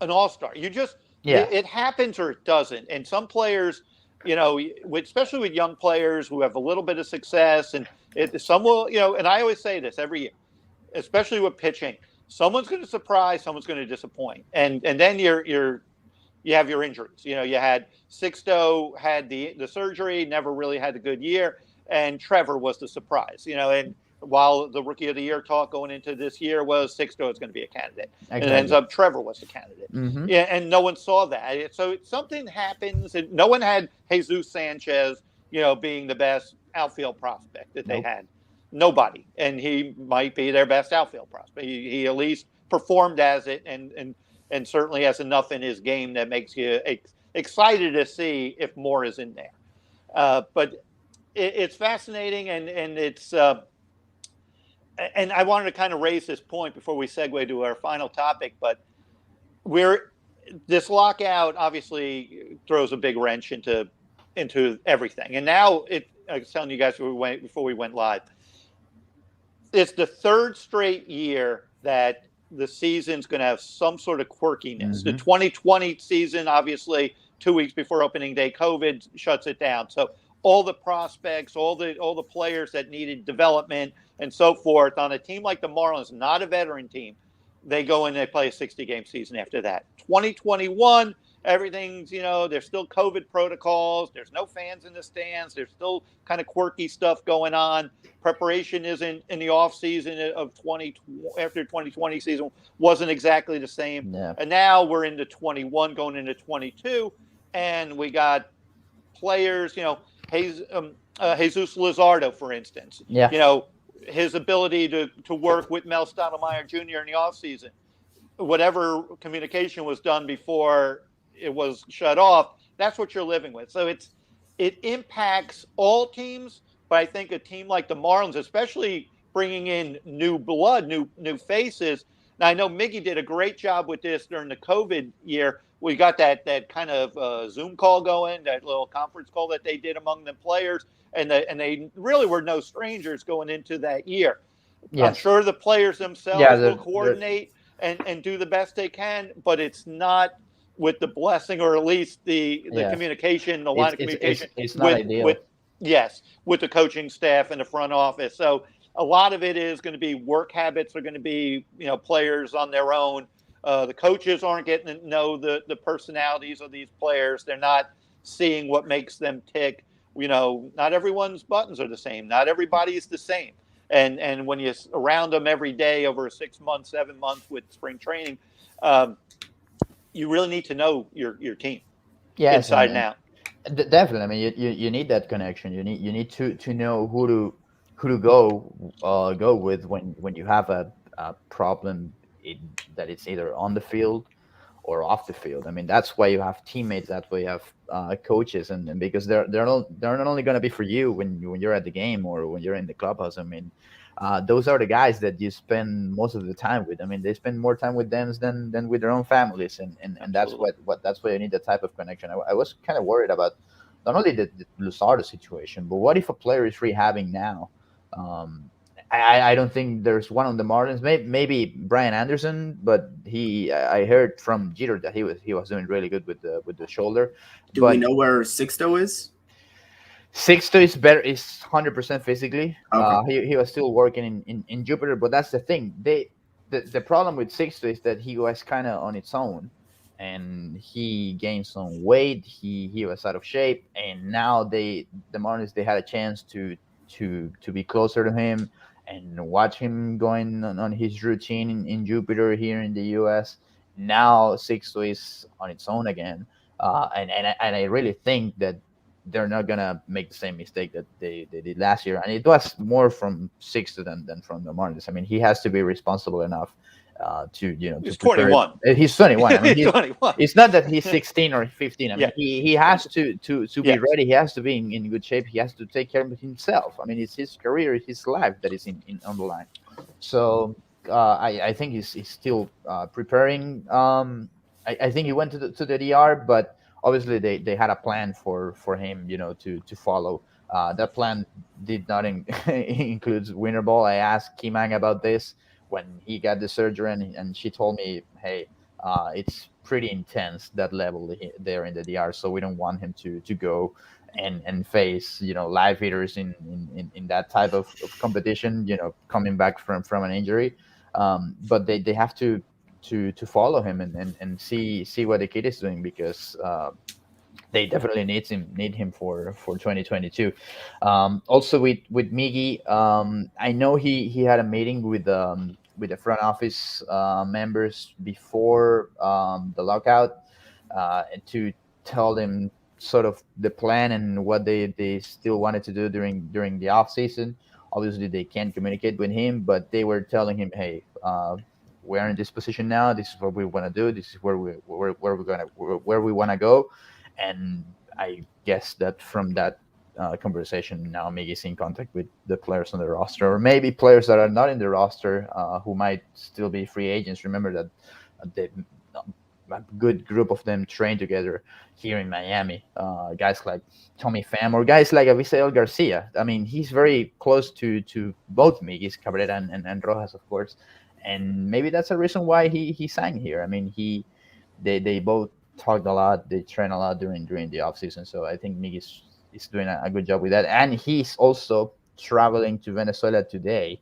Speaker 2: an all-star. You just it happens or it doesn't. And some players, especially with young players who have a little bit of success, and some will, and I always say this every year, especially with pitching, someone's going to surprise, someone's going to disappoint, and then you have your injuries. You had Sixto had the surgery, never really had a good year, and Trevor was the surprise. And while the rookie of the year talk going into this year was Sixto is going to be a candidate, and it ends up Trevor was the candidate. Yeah, and no one saw that. So something happens, and no one had Jesus Sanchez, being the best outfield prospect that they had. Nobody, and he might be their best outfield prospect. He at least performed as it, and certainly has enough in his game that makes you excited to see if more is in there. But it's fascinating, and it's and I wanted to kind of raise this point before we segue to our final topic. But this lockout obviously throws a big wrench into everything, and now I was telling you guys before we went live. It's the third straight year that the season's going to have some sort of quirkiness. The 2020 season, obviously, 2 weeks before opening day, COVID shuts it down. So all the prospects, all the players that needed development and so forth on a team like the Marlins, not a veteran team, they go in and they play a 60-game season after that. 2021, everything's, there's still COVID protocols. There's no fans in the stands. There's still kind of quirky stuff going on. Preparation isn't in the off season of after 2020 season wasn't exactly the same.
Speaker 3: Yeah.
Speaker 2: And now we're into 21 going into 22, and we got players, Jesus Luzardo, for instance.
Speaker 3: Yeah.
Speaker 2: His ability to work with Mel Stottlemyre Jr. in the off season. Whatever communication was done before it was shut off, that's what you're living with. So it impacts all teams, but I think a team like the Marlins, especially bringing in new blood, new faces. Now, I know Miggy did a great job with this during the COVID year. We got that kind of Zoom call going, that little conference call that they did among the players, and they really were no strangers going into that year. Yes. I'm sure the players themselves will coordinate and do the best they can, but it's not with the blessing, or at least the communication, the line of communication.
Speaker 3: It's not ideal.
Speaker 2: With the coaching staff and the front office. So a lot of it is going to be work habits are going to be, players on their own. The coaches aren't getting to know the personalities of these players. They're not seeing what makes them tick. Not everyone's buttons are the same. Not everybody is the same. And when you're around them every day over 6 months, 7 months with spring training, you really need to know your team inside and out.
Speaker 3: Definitely. I mean, you need that connection. You need to know who to go with when you have a problem that it's either on the field or off the field. I mean, that's why you have teammates. That's why you have coaches, and because they're not only going to be for you when you're at the game or when you're in the clubhouse. I mean, those are the guys that you spend most of the time with. I mean, they spend more time with them than with their own families, and that's what that's why you need that type of connection. I was kind of worried about not only the Luzardo situation, but what if a player is rehabbing now? Um, I don't think there's one on the Marlins. Maybe Brian Anderson, but I heard from Jeter that he was doing really good with the shoulder.
Speaker 1: Do we
Speaker 3: But
Speaker 1: know where Sixto is?
Speaker 3: Sixto is better, is 100% physically.
Speaker 1: Okay.
Speaker 3: He was still working in Jupiter, but that's the thing. The problem with Sixto is that he was kind of on its own, and he gained some weight. He was out of shape, and now the Marlins, they had a chance to be closer to him and watch him going on his routine in Jupiter here in the U.S. Now Sixto is on its own again, and I really think that they're not gonna make the same mistake that they did last year. And it was more from Sixto than from the Marlins. I mean, he has to be responsible enough to
Speaker 2: He's
Speaker 3: to prepare.
Speaker 2: 21.
Speaker 3: He's 21. I mean,
Speaker 2: He's 21.
Speaker 3: it's not that he's 16 or 15. I mean,
Speaker 2: Yeah.
Speaker 3: he has to be
Speaker 2: Yes.
Speaker 3: ready. He has to be in good shape. He has to take care of himself. I mean, it's his career, it's his life that is in on the line. So I think he's still preparing. I think he went to the DR, but obviously they had a plan for him, to follow. That plan did not include winter ball. I asked Kimang about this when he got the surgery, and she told me, hey, it's pretty intense, that level there in the DR, so we don't want him to go and face live hitters in that type of competition, coming back from an injury. But they have to follow him and see what the kid is doing, because they definitely need him for 2022. Also with Miggy, I know he had a meeting with the front office members before the lockout, to tell them sort of the plan and what they still wanted to do during the off season. Obviously, they can't communicate with him, but they were telling him, hey, we're in this position now. This is what we want to do. This is where we want to go. And I guess that from that conversation, now Miggy's in contact with the players on the roster, or maybe players that are not in the roster, who might still be free agents. Remember that a good group of them train together here in Miami. Guys like Tommy Pham, or guys like Avisael Garcia. I mean, he's very close to both Miggy's, Cabrera and Rojas, of course. And maybe that's a reason why he signed here. I mean, they both talked a lot, they train a lot during the offseason. So I think Miggy is doing a good job with that. And he's also traveling to Venezuela today,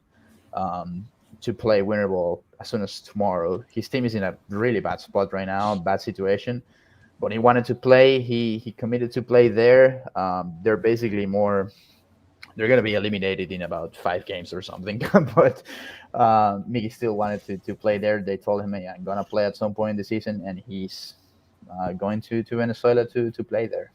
Speaker 3: to play winter ball as soon as tomorrow. His team is in a really bad spot right now, bad situation, but he wanted to play. He committed to play there. They're basically they're going to be eliminated in about 5 games or something. But Miggy still wanted to play there. They told him, hey, I'm going to play at some point in the season, and he's going to Venezuela to play there.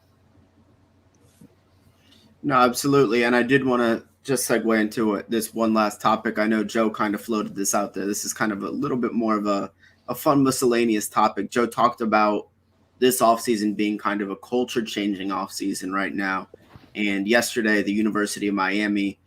Speaker 1: No, absolutely. And I did want to just segue into this one last topic. I know Joe kind of floated this out there. This is kind of a little bit more of a fun miscellaneous topic. Joe talked about this offseason being kind of a culture-changing offseason right now. And yesterday, the University of Miami,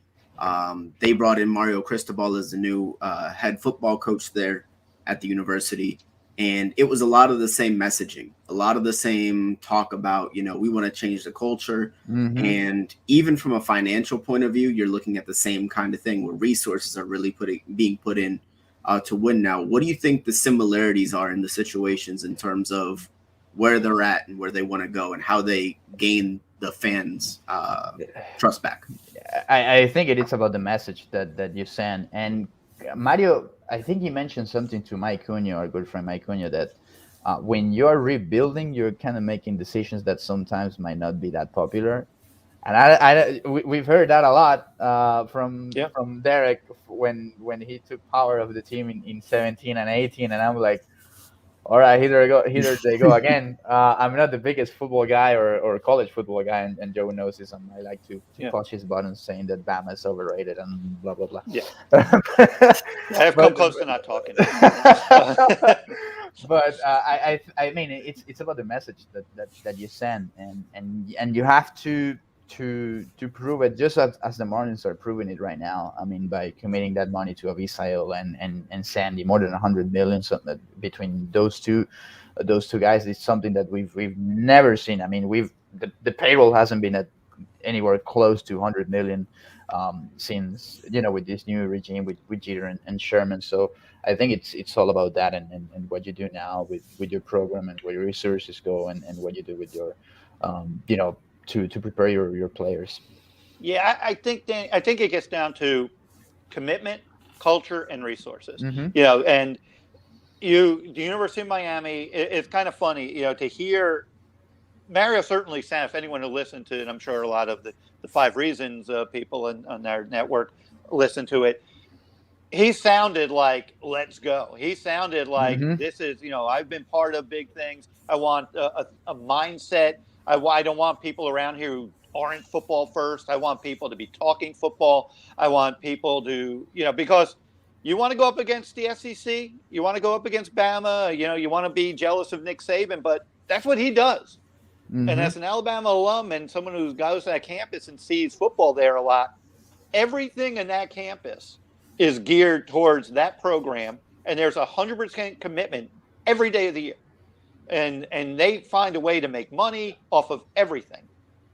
Speaker 1: they brought in Mario Cristobal as the new head football coach there at the university. And it was a lot of the same messaging, a lot of the same talk about, we want to change the culture.
Speaker 3: Mm-hmm.
Speaker 1: And even from a financial point of view, you're looking at the same kind of thing where resources are really being put in to win now. What do you think the similarities are in the situations in terms of where they're at and where they want to go and how they gain the fans' trust back?
Speaker 3: I think it is about the message that you send. And Mario, I think he mentioned something to Mike Cunha, our good friend Mike Cunha, that when you're rebuilding, you're kind of making decisions that sometimes might not be that popular. And we've heard that a lot from Derek when he took power of the team in 17 and 18. And I'm like, all right, here they go again. I'm not the biggest football guy or college football guy, and Joe knows this. And I like to push his buttons saying that Bama is overrated and blah blah blah.
Speaker 2: Yeah, I have come close to not talking.
Speaker 3: But I mean, it's about the message that you send, and you have to to prove it, just as the Marlins are proving it right now. I mean, by committing that money to Avisail and Sandy, more than 100 million between those two guys is something that we've never seen. I mean, the payroll hasn't been at anywhere close to 100 million since, with this new regime with Jeter and Sherman. So I think it's all about that, and what you do now with your program, and where your resources go, and what you do with your to prepare your players.
Speaker 2: Yeah, I think I think it gets down to commitment, culture, and resources.
Speaker 3: Mm-hmm.
Speaker 2: And the University of Miami. It's kind of funny, to hear Mario certainly sound. If anyone who listened to it, I'm sure a lot of the Five Reasons people on their network listen to it. He sounded like, let's go. He sounded like,
Speaker 3: Mm-hmm.
Speaker 2: this is, I've been part of big things. I want a mindset. I don't want people around here who aren't football first. I want people to be talking football. I want people to, because you want to go up against the SEC. You want to go up against Bama. You want to be jealous of Nick Saban, but that's what he does.
Speaker 3: Mm-hmm.
Speaker 2: And as an Alabama alum and someone who goes to that campus and sees football there a lot, everything in that campus is geared towards that program, and there's 100% commitment every day of the year, and they find a way to make money off of everything,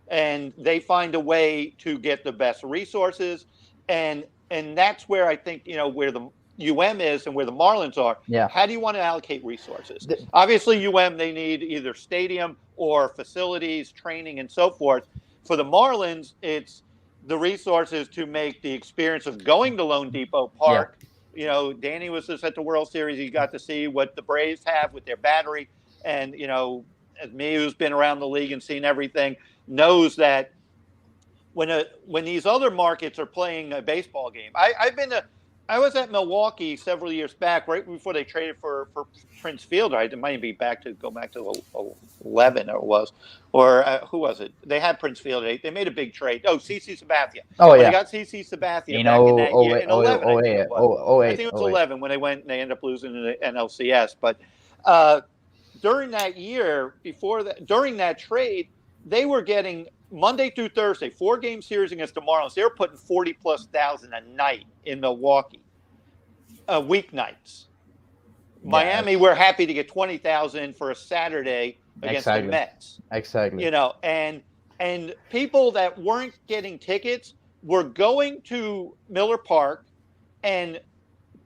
Speaker 2: and they find a way to get the best resources, and that's where I think where the UM is and where the Marlins are.
Speaker 3: Yeah.
Speaker 2: How do you want to allocate resources? Obviously, UM, they need either stadium or facilities, training, and so forth. For the Marlins, it's the resources to make the experience of going to Lone Depot Park. Yeah. Danny was just at the World Series. He got to see what the Braves have with their battery. And, as me, who's been around the league and seen everything, knows that when these other markets are playing a baseball game, I was at Milwaukee several years back, right before they traded for Prince Fielder. It might be go back to 11 or it was, or who was it? They had Prince Fielder. They made a big trade. Oh, CC Sabathia.
Speaker 3: Oh, yeah.
Speaker 2: They got CC Sabathia back in that year. In 11, I think it was. I think it was 11 when they ended up losing in the NLCS. But during that year, during that trade, they were getting Monday through Thursday, 4-game series against the Marlins. They were putting 40+ thousand a night in Milwaukee, weeknights. Yes. Miami, we're happy to get 20,000 for a Saturday against the Mets.
Speaker 3: Exactly.
Speaker 2: And people that weren't getting tickets were going to Miller Park and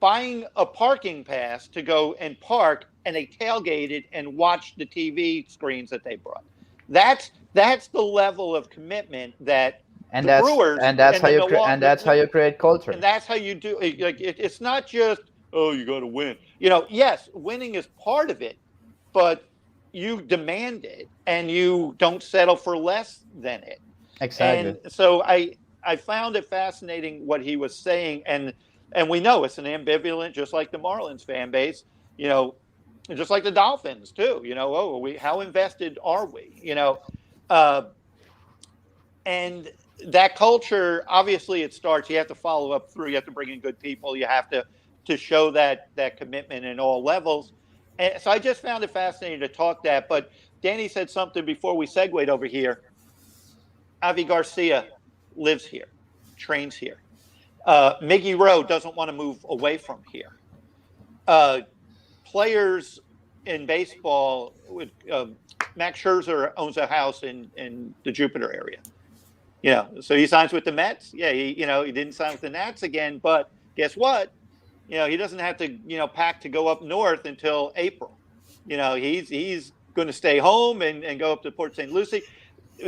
Speaker 2: buying a parking pass to go and park, and they tailgated and watched the TV screens that they brought. That's the level of commitment that the Brewers
Speaker 3: and that's how you create culture.
Speaker 2: And that's how you do it. Like it's not just you got to win. Yes, winning is part of it, but you demand it and you don't settle for less than it.
Speaker 3: Exactly.
Speaker 2: And so I found it fascinating what he was saying, and we know it's an ambivalent, just like the Marlins fan base. Just like the Dolphins too. How invested are we? And that culture, obviously, it starts. You have to follow up through. You have to bring in good people. You have to show that commitment in all levels. And so I just found it fascinating to talk that. But Danny said something before we segued over here. Avi Garcia lives here, trains here. Miggy Rowe doesn't want to move away from here. Players in baseball, Max Scherzer owns a house in the Jupiter area. So he signs with the Mets. Yeah, he didn't sign with the Nats again, but guess what? He doesn't have to, pack to go up north until April. He's going to stay home and go up to Port St. Lucie.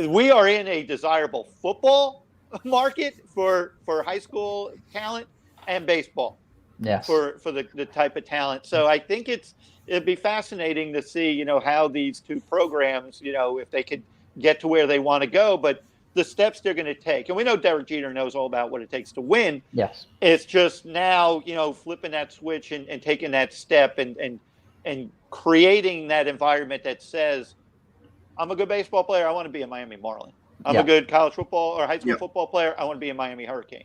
Speaker 2: We are in a desirable football market for high school talent and baseball.
Speaker 3: Yes.
Speaker 2: For the type of talent. So I think it'd be fascinating to see, how these two programs, if they could get to where they want to go, but the steps they're going to take. And we know Derek Jeter knows all about what it takes to win.
Speaker 3: Yes.
Speaker 2: It's just now, flipping that switch and taking that step and creating that environment that says, I'm a good baseball player. I want to be a Miami Marlin. I'm a good college football or high school football player. I want to be a Miami Hurricane.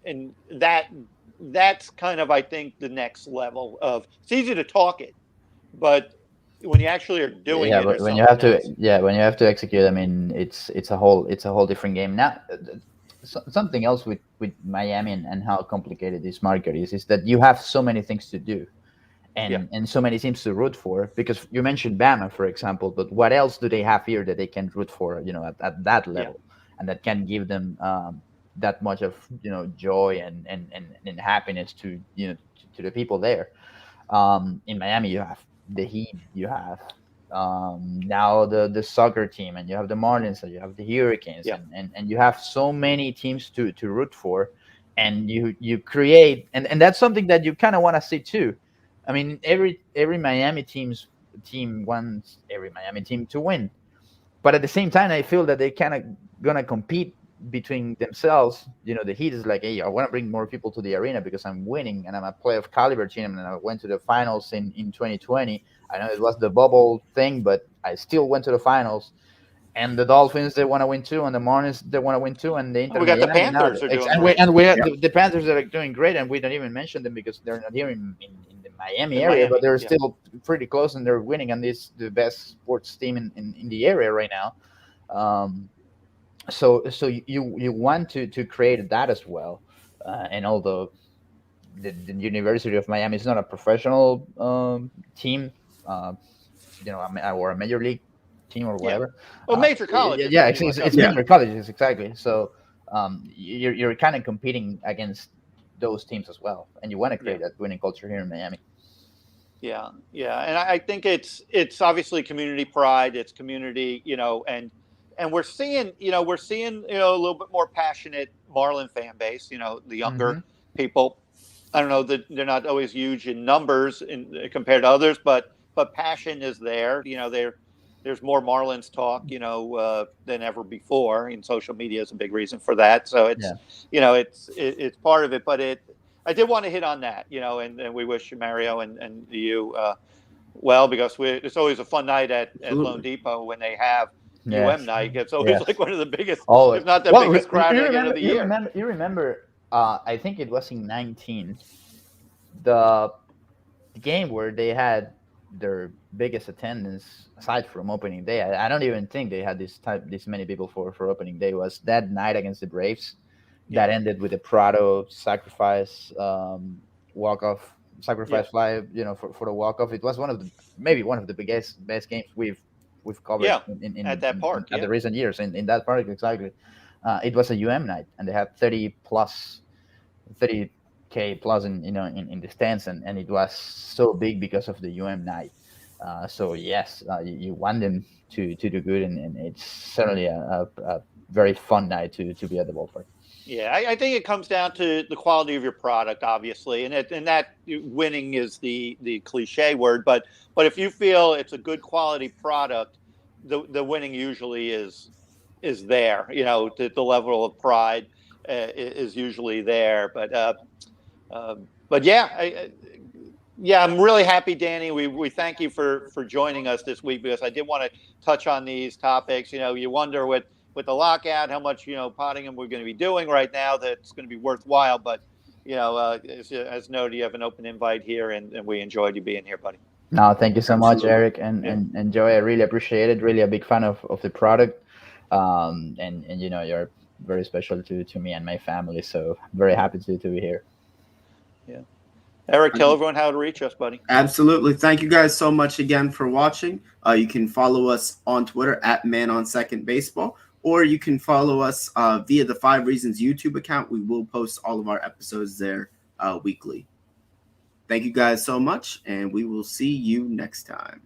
Speaker 2: And that's kind of, I think, the next level of, it's easy to talk it, but when you actually are doing
Speaker 3: Yeah,
Speaker 2: it,
Speaker 3: but
Speaker 2: is
Speaker 3: when you have
Speaker 2: something
Speaker 3: to,
Speaker 2: else.
Speaker 3: when you have to execute, I mean, it's a whole different game. Now, something else with Miami and how complicated this market is that you have so many things to do
Speaker 2: Yeah,
Speaker 3: and so many teams to root for. Because you mentioned Bama, for example, but what else do they have here that they can root for? At that
Speaker 2: yeah,
Speaker 3: level, and that can give them that much of joy and happiness to to the people there. In Miami, you have the Heat, you have now the soccer team, and you have the Marlins, and you have the Hurricanes,
Speaker 2: yeah.
Speaker 3: and you have so many teams to root for, and you create, and that's something that you kind of want to see too. I mean, every team wants every Miami team to win, but at the same time, I feel that they kind of gonna compete between themselves. The Heat is like, hey, I want to bring more people to the arena because I'm winning and I'm a playoff caliber team, and I went to the finals in 2020. I know it was the bubble thing, but I still went to the finals. And the Dolphins, they want to win too, and the Marlins, they want to win too, and the
Speaker 2: And
Speaker 3: Inter
Speaker 2: we got the
Speaker 3: Miami now,
Speaker 2: Panthers are doing
Speaker 3: and we
Speaker 2: great
Speaker 3: and we
Speaker 1: Yeah.
Speaker 3: the Panthers are doing great, and we don't even mention them because they're not here in the Miami
Speaker 2: in
Speaker 3: area, but
Speaker 2: Miami.
Speaker 3: they're
Speaker 2: Yeah,
Speaker 3: still pretty close, and they're winning, and this the best sports team in the area right now. Um, so you want to create that as well, and although the University of Miami is not a professional team, uh, or a major league team or
Speaker 2: yeah.
Speaker 3: whatever.
Speaker 2: Well, major
Speaker 3: Yeah,
Speaker 2: colleges
Speaker 3: yeah,
Speaker 2: pretty much
Speaker 3: it's
Speaker 2: up there.
Speaker 1: Yeah.
Speaker 3: major colleges exactly. So you're kind of competing against those teams as well, and you want to
Speaker 2: Yeah.
Speaker 3: create that winning culture here in Miami.
Speaker 2: Yeah, yeah, and I think it's obviously community pride. It's community, and we're seeing a little bit more passionate Marlin fan base. The younger
Speaker 3: Mm-hmm.
Speaker 2: people. I don't know that they're not always huge in numbers compared to others, but passion is there. There's more Marlins talk, than ever before, and social media is a big reason for that. So
Speaker 3: Yeah.
Speaker 2: it's part of it, but I did want to hit on that, and we wish Mario and you well, because it's always a fun night at Lone
Speaker 1: Absolutely.
Speaker 2: Depot when they have
Speaker 3: Yes.
Speaker 2: Night. It's always
Speaker 3: Yes.
Speaker 2: like one of the biggest,
Speaker 3: Always.
Speaker 2: if not the
Speaker 3: Well,
Speaker 2: biggest crowd
Speaker 3: you
Speaker 2: I get of
Speaker 3: remember?
Speaker 2: the
Speaker 3: You
Speaker 2: year.
Speaker 3: remember? You remember? I think it was in 19, the game where they had their biggest attendance aside from opening day. I don't even think they had this many people for opening day. Was that night against the Braves
Speaker 2: Yeah,
Speaker 3: that ended with a Prado sacrifice, walk off
Speaker 2: yeah,
Speaker 3: sacrifice fly, for the walk off. It was maybe one of the biggest best games we've covered
Speaker 2: yeah. At that park,
Speaker 3: at
Speaker 2: yeah,
Speaker 3: the recent years in that park exactly. It was a night, and they had 30K plus in the stands, and it was so big because of the night. So yes, you want them to do good, and it's certainly a very fun night to be at the ballpark.
Speaker 2: yeah. I think it comes down to the quality of your product, obviously, and that winning is the cliche word, but if you feel it's a good quality product, the winning usually is there. The level of pride is usually there, but yeah, yeah, I'm really happy, Danny. We thank you for joining us this week, because I did want to touch on these topics. You wonder with the lockout how much potting we're going to be doing right now that's going to be worthwhile. But as noted, you have an open invite here, and we enjoyed you being here, buddy.
Speaker 3: No, thank you so much,
Speaker 1: Absolutely.
Speaker 3: Eric
Speaker 2: Yeah,
Speaker 3: and Joey. I really appreciate it. Really a big fan of the product, and you're very special to me and my family. So very happy to be here.
Speaker 2: yeah. Eric, tell everyone how to reach us, buddy.
Speaker 1: Absolutely. Thank you guys so much again for watching. You can follow us on Twitter at ManOn2nd Baseball, or you can follow us via the 5 Reasons YouTube account. We will post all of our episodes there weekly. Thank you guys so much, and we will see you next time.